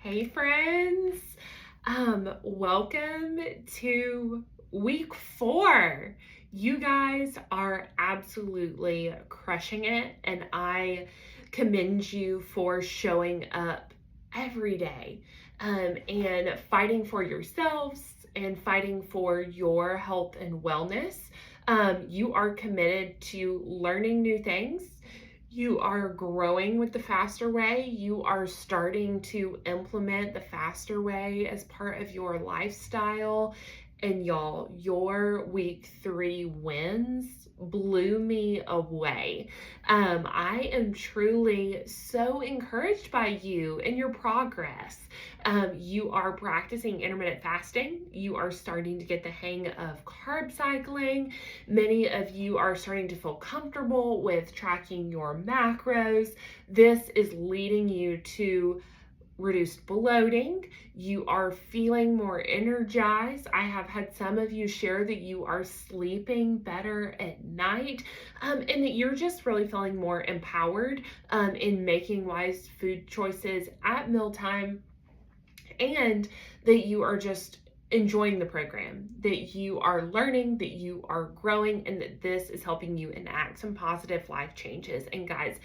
Hey friends, welcome to week 4. You guys are absolutely crushing it, and I commend you for showing up every day and fighting for yourselves and fighting for your health and wellness. You are committed to learning new things. You are growing with the faster way. You are starting to implement the faster way as part of your lifestyle. And y'all, your week 3 wins blew me away. I am truly so encouraged by you and your progress. You are practicing intermittent fasting. You are starting to get the hang of carb cycling. Many of you are starting to feel comfortable with tracking your macros. This is leading you to reduced bloating. You are feeling more energized. I have had some of you share that you are sleeping better at night, and that you're just really feeling more empowered in making wise food choices at mealtime, and that you are just enjoying the program, that you are learning, that you are growing, and that this is helping you enact some positive life changes. And guys,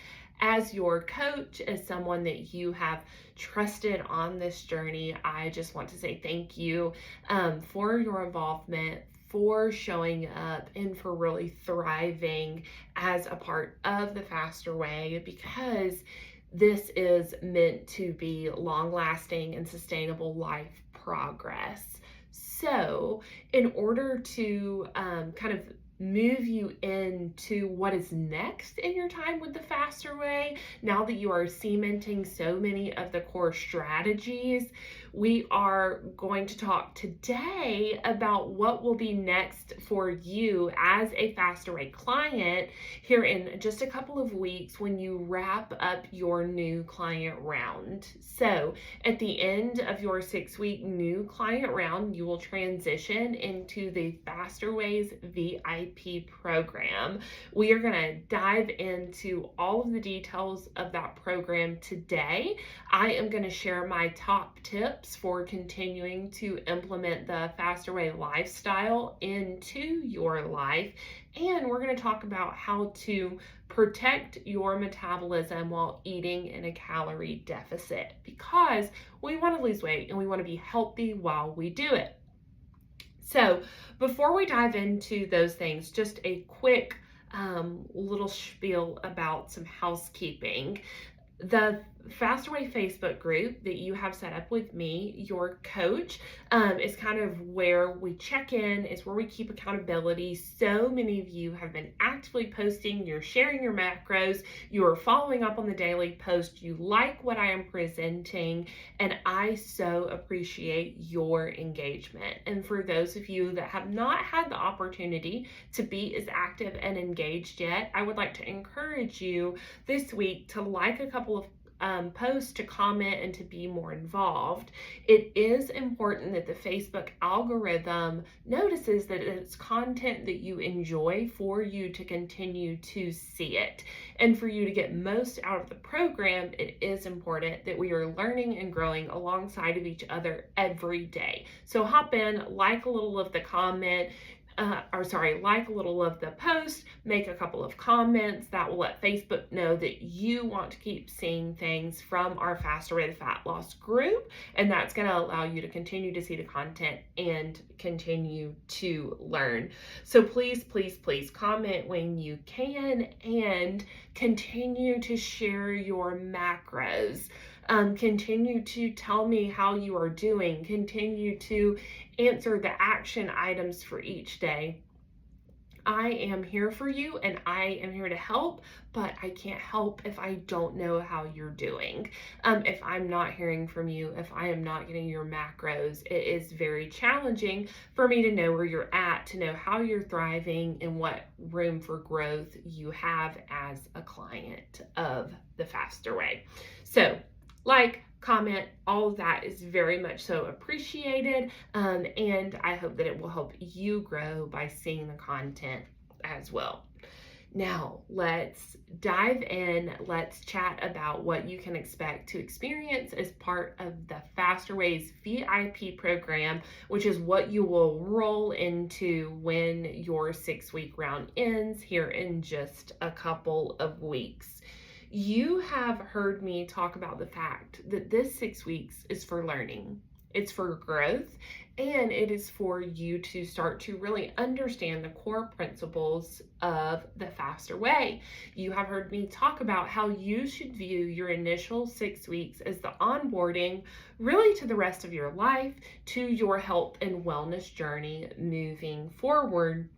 as your coach, as someone that you have trusted on this journey, I just want to say thank you for your involvement, for showing up, and for really thriving as a part of the Faster Way, because this is meant to be long lasting and sustainable life progress. So, in order to kind of move you into what is next in your time with the Faster Way, now that you are cementing so many of the core strategies, we are going to talk today about what will be next for you as a Faster Way client here in just a couple of weeks when you wrap up your new client round. So, at the end of your 6-week new client round, you will transition into the Faster Ways VIP program. We are going to dive into all of the details of that program today. I am going to share my top tips for continuing to implement the Faster Way lifestyle into your life. And we're going to talk about how to protect your metabolism while eating in a calorie deficit, because we want to lose weight and we want to be healthy while we do it. So before we dive into those things, just a quick little spiel about some housekeeping. The Faster Way Facebook group that you have set up with me, your coach, is kind of where we check in, is where we keep accountability. So many of you have been actively posting, you're sharing your macros, you're following up on the daily post, you like what I am presenting, and I so appreciate your engagement. And for those of you that have not had the opportunity to be as active and engaged yet, I would like to encourage you this week to like a couple of posts, to comment, and to be more involved. It is important that the Facebook algorithm notices that it's content that you enjoy for you to continue to see it. And for you to get most out of the program, it is important that we are learning and growing alongside of each other every day. So hop in, like a little of the comment, like a little of the post, make a couple of comments. That will let Facebook know that you want to keep seeing things from our Faster Way to Fat Loss group, and that's going to allow you to continue to see the content and continue to learn. So please, please, please comment when you can, and continue to share your macros. Continue to tell me how you are doing. Continue to answer the action items for each day. I am here for you and I am here to help, but I can't help if I don't know how you're doing. If I'm not hearing from you, if I am not getting your macros, it is very challenging for me to know where you're at, to know how you're thriving and what room for growth you have as a client of the Faster Way. So, comment, all of that is very much so appreciated, and I hope that it will help you grow by seeing the content as well. Now, let's dive in. Let's chat about what you can expect to experience as part of the Faster Ways VIP program, which is what you will roll into when your 6-week round ends here in just a couple of weeks. You have heard me talk about the fact that this 6 weeks is for learning. It's for growth, and it is for you to start to really understand the core principles of the Faster Way. You have heard me talk about how you should view your initial 6 weeks as the onboarding really to the rest of your life, to your health and wellness journey moving forward.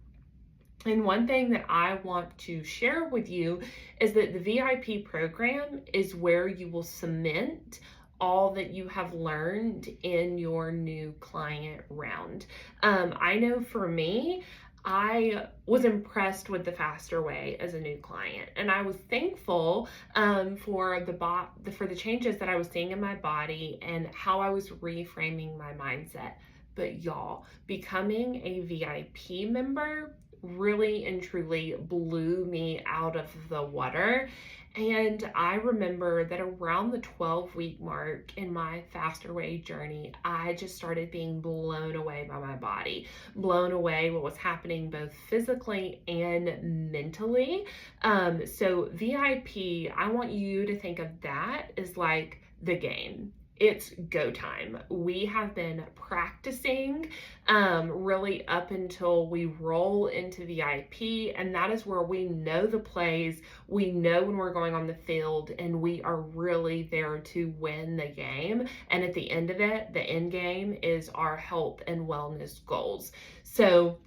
And one thing that I want to share with you is that the VIP program is where you will cement all that you have learned in your new client round. I know for me, I was impressed with the Faster Way as a new client, and I was thankful for the changes that I was seeing in my body and how I was reframing my mindset. But y'all, becoming a VIP member really and truly blew me out of the water. And I remember that around the 12-week mark in my Faster Way journey, I just started being blown away by my body, blown away what was happening both physically and mentally. So VIP, I want you to think of that as like the game. It's go time. We have been practicing really up until we roll into VIP, and that is where we know the plays, we know when we're going on the field, and we are really there to win the game. And at the end of it, the end game is our health and wellness goals. So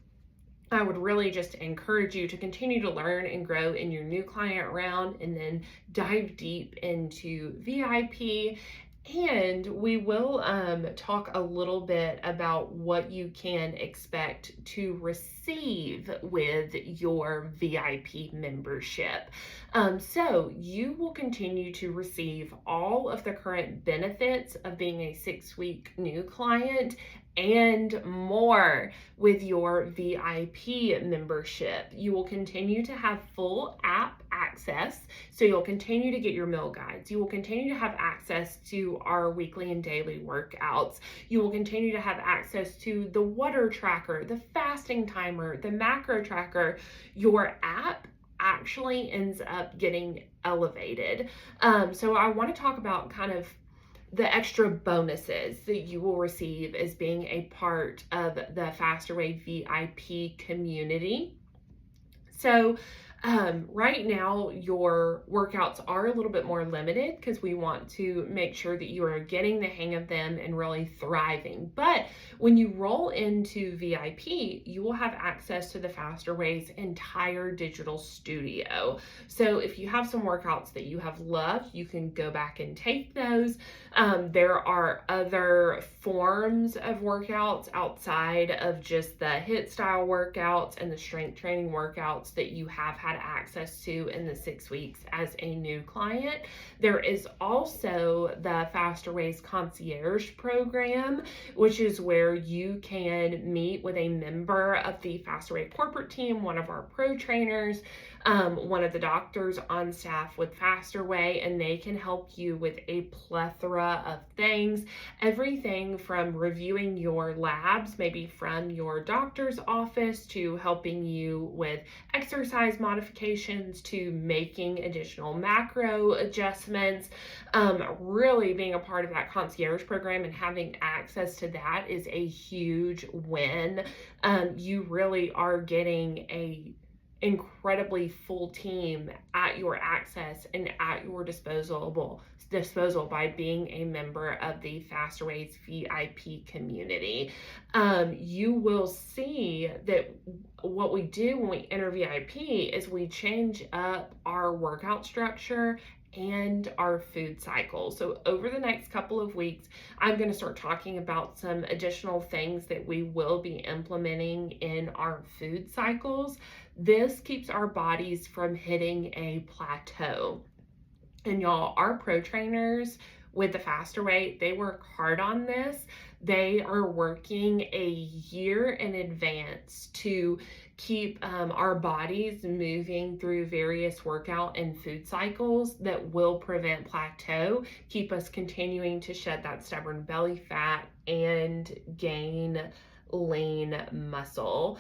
I would really just encourage you to continue to learn and grow in your new client round, and then dive deep into VIP. And we will talk a little bit about what you can expect to receive with your VIP membership. So you will continue to receive all of the current benefits of being a 6-week new client and more with your VIP membership. You will continue to have full app access, so you'll continue to get your meal guides. You will continue to have access to our weekly and daily workouts. You will continue to have access to the water tracker, the fasting timer, the macro tracker. Your app actually ends up getting elevated. So I want to talk about kind of the extra bonuses that you will receive as being a part of the Faster Way VIP community. So right now, your workouts are a little bit more limited because we want to make sure that you are getting the hang of them and really thriving. But when you roll into VIP, you will have access to the Faster Way's entire digital studio. So if you have some workouts that you have loved, you can go back and take those. There are other forms of workouts outside of just the HIIT style workouts and the strength training workouts that you have had access to in the 6 weeks as a new client. There is also the Faster Ways Concierge program, which is where you can meet with a member of the Faster Way corporate team, one of our pro trainers, one of the doctors on staff with Faster Way, and they can help you with a plethora of things. Everything from reviewing your labs, maybe from your doctor's office, to helping you with exercise modifications, to making additional macro adjustments. Really being a part of that concierge program and having access to that is a huge win. You really are getting a incredibly full team at your access and at your disposal by being a member of the Faster Ways VIP community. You will see that what we do when we enter VIP is we change up our workout structure and our food cycle. So over the next couple of weeks, I'm going to start talking about some additional things that we will be implementing in our food cycles. This keeps our bodies from hitting a plateau. And y'all, our pro trainers, with the Faster Way, they work hard on this. They are working a year in advance to keep our bodies moving through various workout and food cycles that will prevent plateau, keep us continuing to shed that stubborn belly fat and gain lean muscle.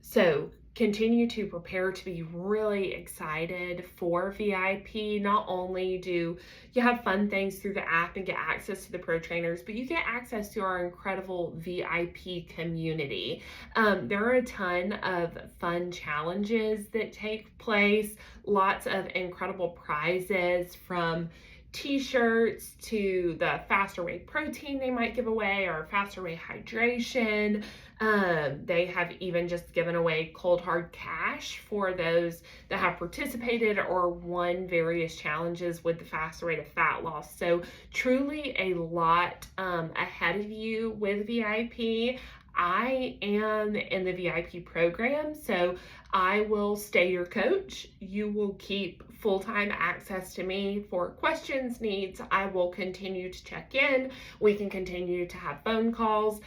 So continue to prepare to be really excited for VIP. Not only do you have fun things through the app and get access to the pro trainers, but you get access to our incredible VIP community. There are a ton of fun challenges that take place, lots of incredible prizes, from t-shirts to the Faster Way protein they might give away, or Faster Way hydration. They have even just given away cold hard cash for those that have participated or won various challenges with the Faster Way to fat loss. So truly a lot ahead of you with VIP. I am in the VIP program, so I will stay your coach. You will keep full-time access to me for questions, needs. I will continue to check in. We can continue to have phone calls,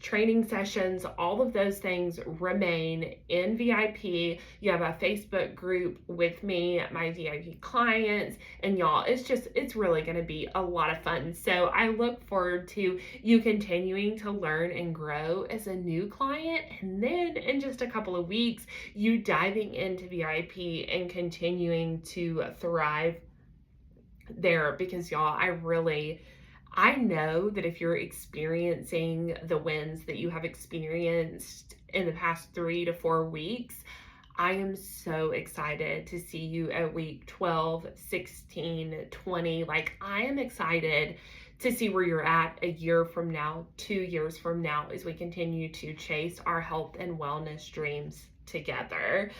training sessions. All of those things remain in VIP. You have a Facebook group with me, my VIP clients, and y'all, it's really going to be a lot of fun. So I look forward to you continuing to learn and grow as a new client, and then in just a couple of weeks, you diving into VIP and continuing to thrive there. Because y'all, I know that if you're experiencing the wins that you have experienced in the past 3 to 4 weeks, I am so excited to see you at week 12, 16, 20. Like, I am excited to see where you're at a year from now, 2 years from now, as we continue to chase our health and wellness dreams together.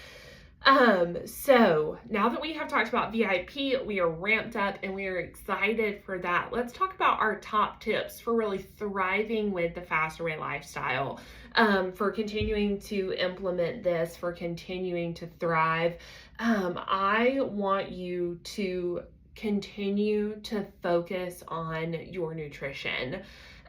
So now that we have talked about VIP, we are ramped up and we are excited for that. Let's talk about our top tips for really thriving with the Faster Way lifestyle, for continuing to implement this, for continuing to thrive. I want you to continue to focus on your nutrition.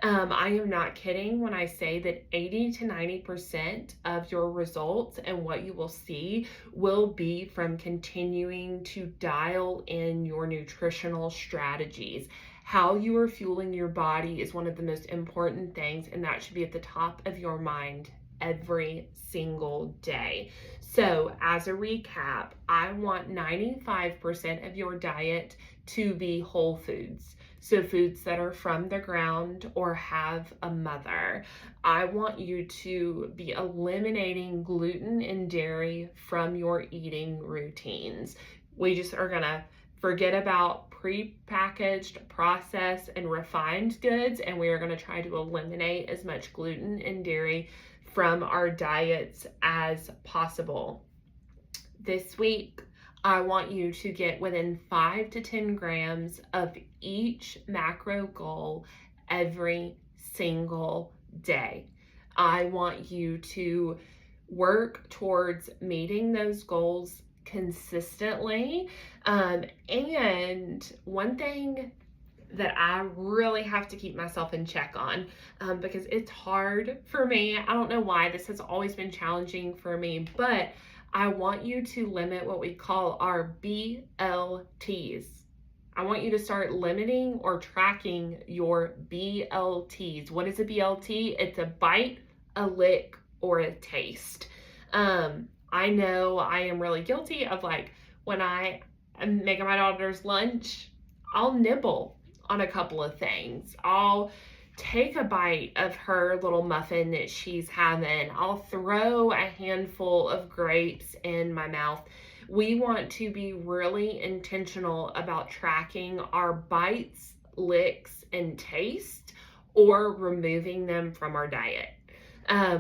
I am not kidding when I say that 80 to 90% of your results and what you will see will be from continuing to dial in your nutritional strategies. How you are fueling your body is one of the most important things, and that should be at the top of your mind every single day. So as a recap, I want 95% of your diet to be whole foods. So foods that are from the ground or have a mother. I want you to be eliminating gluten and dairy from your eating routines. We just are gonna forget about pre-packaged, processed, and refined goods, and we are gonna try to eliminate as much gluten and dairy from our diets as possible. This week, I want you to get within 5 to 10 grams of each macro goal every single day. I want you to work towards meeting those goals consistently. And one thing that I really have to keep myself in check on, because it's hard for me. I don't know why. This has always been challenging for me, but I want you to limit what we call our BLTs. I want you to start limiting or tracking your BLTs. What is a BLT? It's a bite, a lick, or a taste. I know I am really guilty of, like, when I am making my daughter's lunch, I'll nibble on a couple of things. I'll take a bite of her little muffin that she's having. I'll throw a handful of grapes in my mouth. We want to be really intentional about tracking our bites, licks, and taste, or removing them from our diet.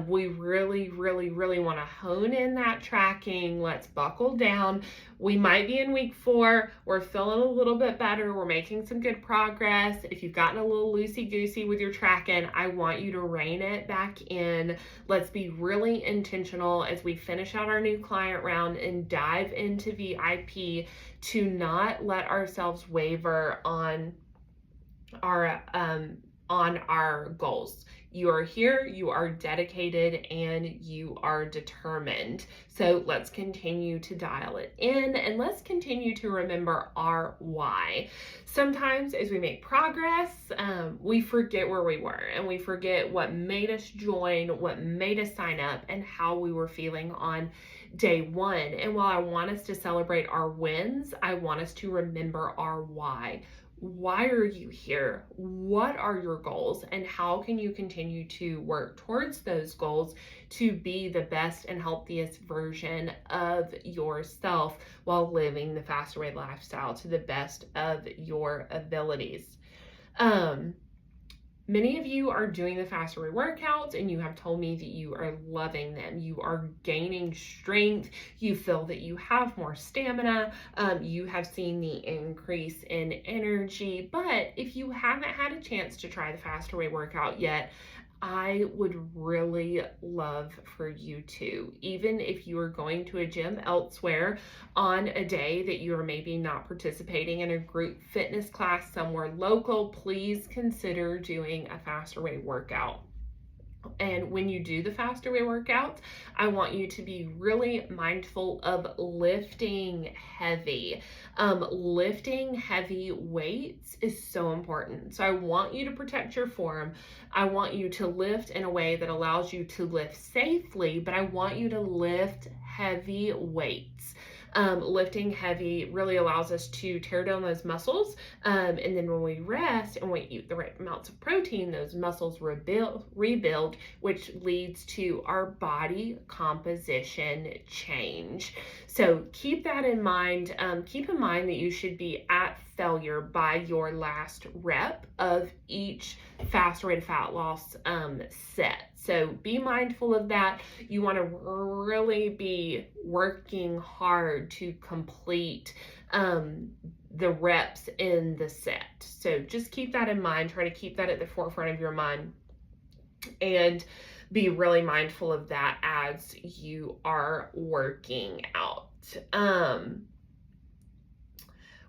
We really, really, really want to hone in that tracking. Let's buckle down. We might be in week 4. We're feeling a little bit better. We're making some good progress. If you've gotten a little loosey-goosey with your tracking, I want you to rein it back in. Let's be really intentional as we finish out our new client round and dive into VIP to not let ourselves waver on our goals. You are here, you are dedicated, and you are determined. So let's continue to dial it in, and let's continue to remember our why. Sometimes as we make progress, we forget where we were, and we forget what made us join, what made us sign up, and how we were feeling on day 1. And while I want us to celebrate our wins, I want us to remember our why. Why are you here? What are your goals? And how can you continue to work towards those goals to be the best and healthiest version of yourself while living the Faster Way lifestyle to the best of your abilities? Many of you are doing the Faster Way workouts and you have told me that you are loving them. You are gaining strength. You feel that you have more stamina. You have seen the increase in energy. But if you haven't had a chance to try the Faster Way workout yet, I would really love for you to. Even if you are going to a gym elsewhere on a day that you are maybe not participating in a group fitness class somewhere local, please consider doing a Faster Way workout. And when you do the Faster Way workouts, I want you to be really mindful of lifting heavy. Lifting heavy weights is so important. So I want you to protect your form. I want you to lift in a way that allows you to lift safely, but I want you to lift heavy weights. Lifting heavy really allows us to tear down those muscles. And then when we rest and we eat the right amounts of protein, those muscles rebuild, which leads to our body composition change. So keep that in mind. Keep in mind that you should be at failure by your last rep of each Faster Way to Fat Loss set. So be mindful of that. You want to really be working hard to complete the reps in the set. So just keep that in mind. Try to keep that at the forefront of your mind and be really mindful of that as you are working out.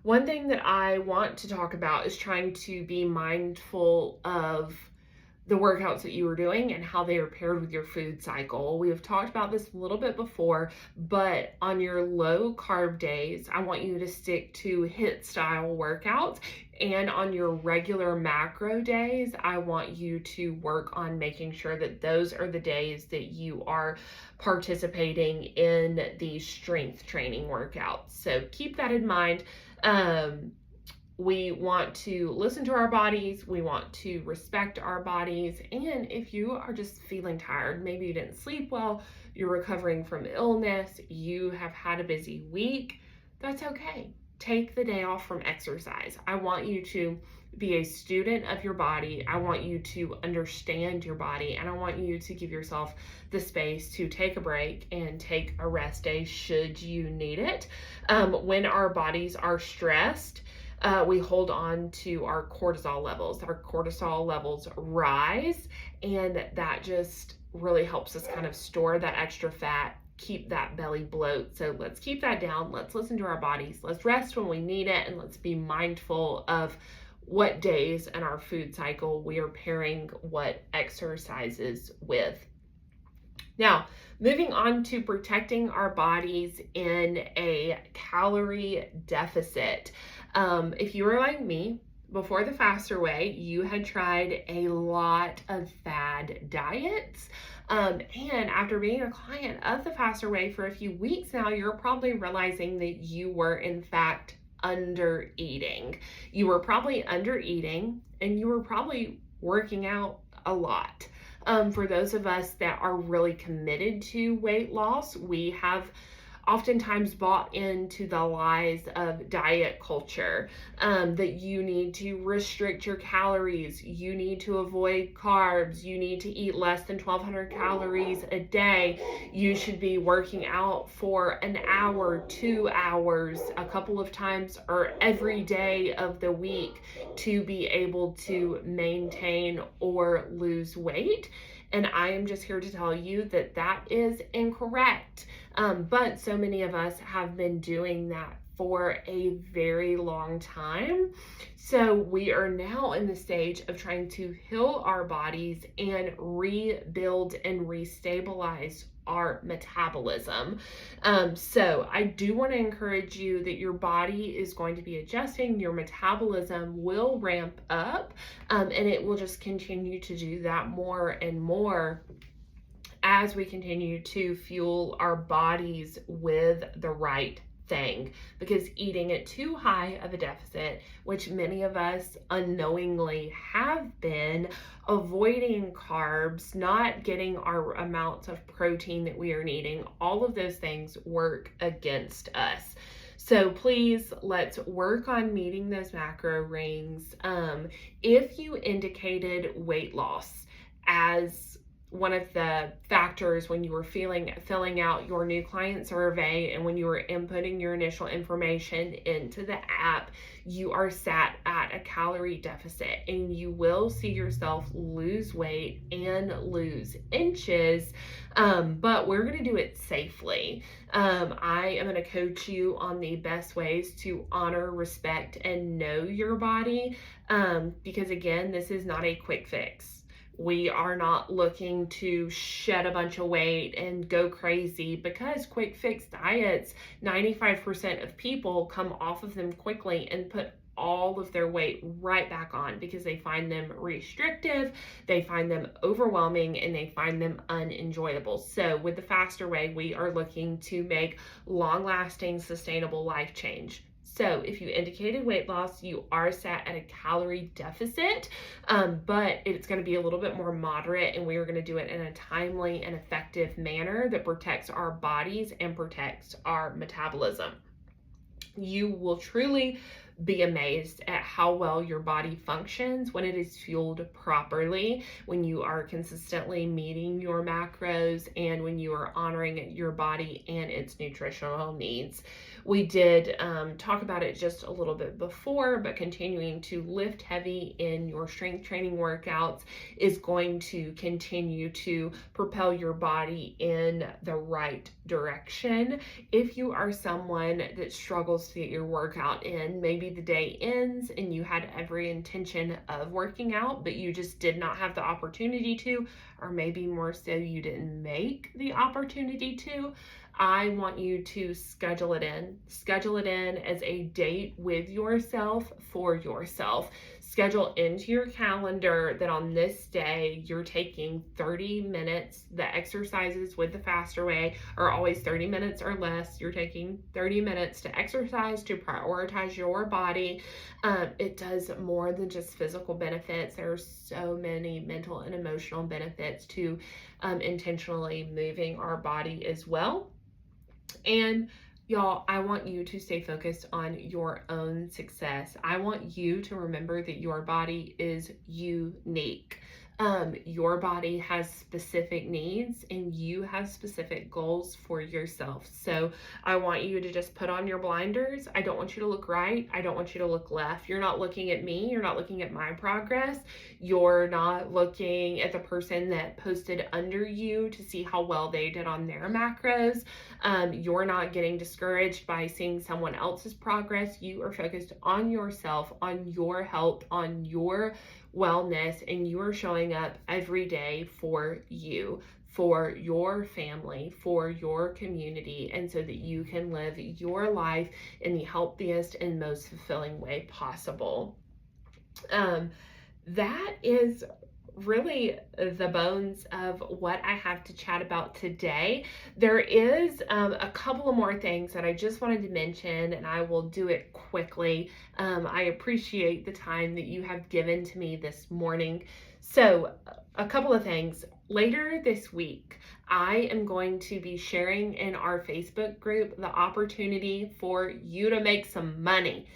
One thing that I want to talk about is trying to be mindful of the workouts that you are doing and how they are paired with your food cycle. We have talked about this a little bit before, but on your low carb days, I want you to stick to HIIT style workouts. And on your regular macro days, I want you to work on making sure that those are the days that you are participating in the strength training workouts. So keep that in mind. We want to listen to our bodies. We want to respect our bodies. And if you are just feeling tired, maybe you didn't sleep well, you're recovering from illness, you have had a busy week, that's okay. Take the day off from exercise. I want you to be a student of your body. I want you to understand your body, and I want you to give yourself the space to take a break and take a rest day should you need it. When our bodies are stressed, we hold on to our cortisol levels. Our cortisol levels rise, and that just really helps us kind of store that extra fat, keep that belly bloat. So let's keep that down. Let's listen to our bodies. Let's rest when we need it, and let's be mindful of what days in our food cycle we are pairing what exercises with. Now, moving on to protecting our bodies in a calorie deficit. If you were like me, before the Faster Way, you had tried a lot of fad diets. And after being a client of the Faster Way for a few weeks now, you're probably realizing that you were in fact under eating. You were probably under eating, and you were probably working out a lot. For those of us that are really committed to weight loss, we have oftentimes bought into the lies of diet culture, that you need to restrict your calories, you need to avoid carbs, you need to eat less than 1,200 calories a day, you should be working out for an hour, 2 hours, a couple of times or every day of the week to be able to maintain or lose weight. And I am just here to tell you that that is incorrect. But so many of us have been doing that for a very long time. So we are now in the stage of trying to heal our bodies and rebuild and restabilize our metabolism. So I do want to encourage you that your body is going to be adjusting, your metabolism will ramp up, and it will just continue to do that more and more as we continue to fuel our bodies with the right thing. Because eating at too high of a deficit, which many of us unknowingly have been, avoiding carbs, not getting our amounts of protein that we are needing, all of those things work against us. So please, let's work on meeting those macro rings. If you indicated weight loss as one of the factors when you were filling out your new client survey and when you were inputting your initial information into the app, you are sat at a calorie deficit, and you will see yourself lose weight and lose inches, but we're going to do it safely. I am going to coach you on the best ways to honor, respect, and know your body, because again, this is not a quick fix. We are not looking to shed a bunch of weight and go crazy, because quick fix diets, 95% of people come off of them quickly and put all of their weight right back on because they find them restrictive, they find them overwhelming, and they find them unenjoyable. So with the faster way, we are looking to make long-lasting, sustainable life change. So if you indicated weight loss, you are sat at a calorie deficit, but it's going to be a little bit more moderate, and we are going to do it in a timely and effective manner that protects our bodies and protects our metabolism. You will truly be amazed at how well your body functions when it is fueled properly, when you are consistently meeting your macros, and when you are honoring your body and its nutritional needs. We did talk about it just a little bit before, but continuing to lift heavy in your strength training workouts is going to continue to propel your body in the right direction. If you are someone that struggles to get your workout in, maybe the day ends and you had every intention of working out, but you just did not have the opportunity to, or maybe more so, you didn't make the opportunity to, I want you to schedule it in. Schedule it in as a date with yourself for yourself. Schedule into your calendar that on this day, you're taking 30 minutes. The exercises with the faster way are always 30 minutes or less. You're taking 30 minutes to exercise, to prioritize your body. It does more than just physical benefits. There are so many mental and emotional benefits to intentionally moving our body as well. And y'all, I want you to stay focused on your own success. I want you to remember that your body is unique. Your body has specific needs, and you have specific goals for yourself. So I want you to just put on your blinders. I don't want you to look right. I don't want you to look left. You're not looking at me. You're not looking at my progress. You're not looking at the person that posted under you to see how well they did on their macros. You're not getting discouraged by seeing someone else's progress. You are focused on yourself, on your health, on your wellness, and you are showing up every day for you, for your family, for your community, and so that you can live your life in the healthiest and most fulfilling way possible. That is really the bones of what I have to chat about today. There is a couple of more things that I just wanted to mention, and I will do it quickly. I appreciate the time that you have given to me this morning. So, a couple of things. Later this week, I am going to be sharing in our Facebook group the opportunity for you to make some money.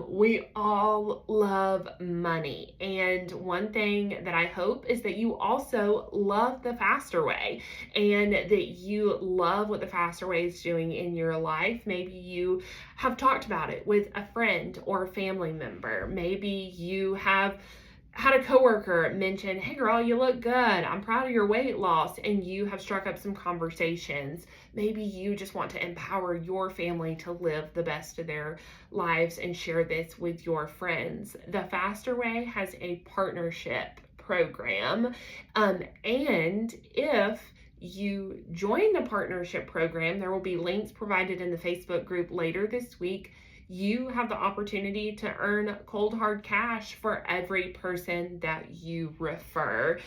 We all love money. And one thing that I hope is that you also love the Faster Way and that you love what the Faster Way is doing in your life. Maybe you have talked about it with a friend or a family member. Maybe you have had a coworker mention, "Hey girl, you look good. I'm proud of your weight loss," and you have struck up some conversations. Maybe you just want to empower your family to live the best of their lives and share this with your friends. The Faster Way has a partnership program. And if you join the partnership program, there will be links provided in the Facebook group later this week. You have the opportunity to earn cold hard cash for every person that you refer.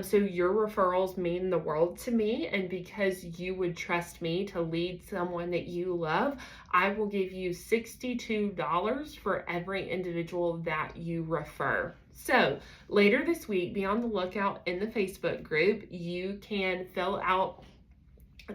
So your referrals mean the world to me, and because you would trust me to lead someone that you love, I will give you $62 for every individual that you refer. So later this week, be on the lookout in the Facebook group. You can fill out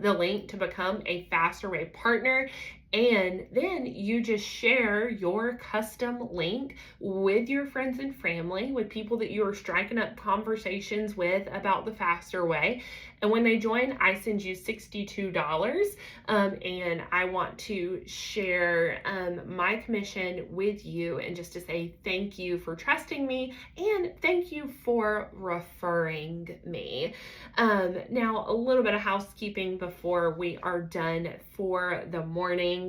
the link to become a Faster Way partner, and then you just share your custom link with your friends and family, with people that you are striking up conversations with about the Faster Way. And when they join, I send you $62. And I want to share my commission with you, and just to say thank you for trusting me and thank you for referring me. Now, a little bit of housekeeping before we are done for the morning.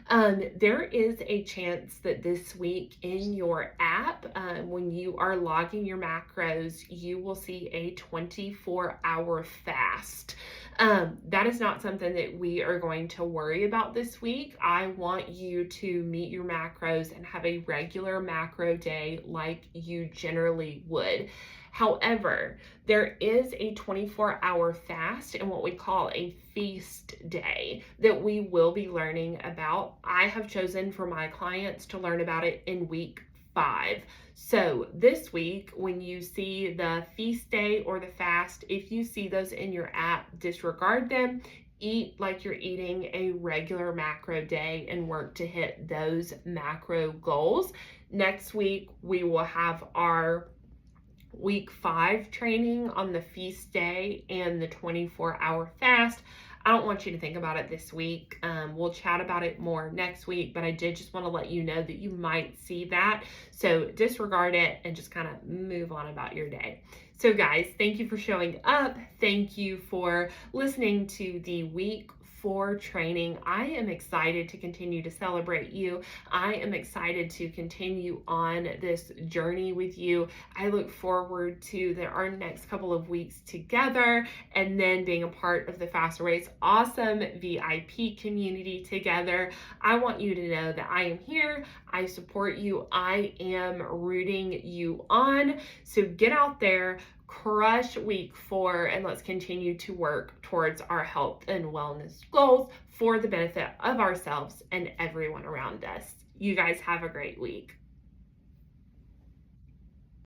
There is a chance that this week in your app, when you are logging your macros, you will see a 24-hour fast. That is not something that we are going to worry about this week. I want you to meet your macros and have a regular macro day like you generally would. However, there is a 24-hour fast and what we call a feast day that we will be learning about. I have chosen for my clients to learn about it in week 5. So this week, when you see the feast day or the fast, if you see those in your app, disregard them. Eat like you're eating a regular macro day and work to hit those macro goals. Next week, we will have our week 5 training on the feast day and the 24-hour fast. I don't want you to think about it this week. We'll chat about it more next week, but I did just want to let you know that you might see that. So disregard it and just kind of move on about your day. So guys, thank you for showing up. Thank you for listening to the week 4 training. I am excited to continue to celebrate you. I am excited to continue on this journey with you. I look forward to our next couple of weeks together, and then being a part of the Faster Way's awesome VIP community together. I want you to know that I am here. I support you. I am rooting you on. So get out there, crush week 4, and let's continue to work towards our health and wellness goals for the benefit of ourselves and everyone around us. You guys have a great week.